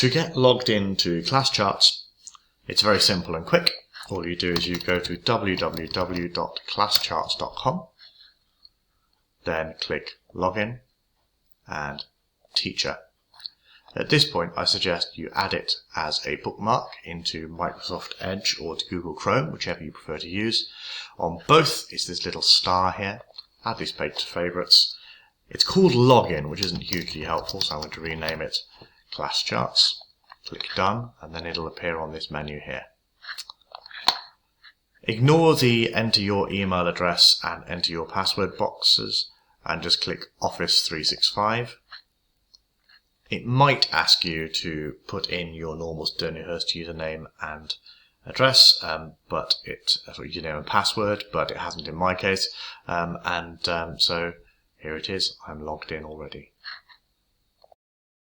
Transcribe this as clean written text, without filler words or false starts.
To get logged into ClassCharts, it's very simple and quick. All you do is you go to www.classcharts.com, then click Login and Teacher. At this point, I suggest you add it as a bookmark into Microsoft Edge or to Google Chrome, whichever you prefer to use. On both, it's this little star here. Add this page to favorites. It's called Login, which isn't hugely helpful, so I'm going to rename it ClassCharts. Click Done, and then it'll appear on this menu here. Ignore the enter your email address and enter your password boxes and just click Office 365. It might ask you to put in your normal Stonyhurst username and address, and password, but it hasn't in my case. So here it is. I'm logged in already.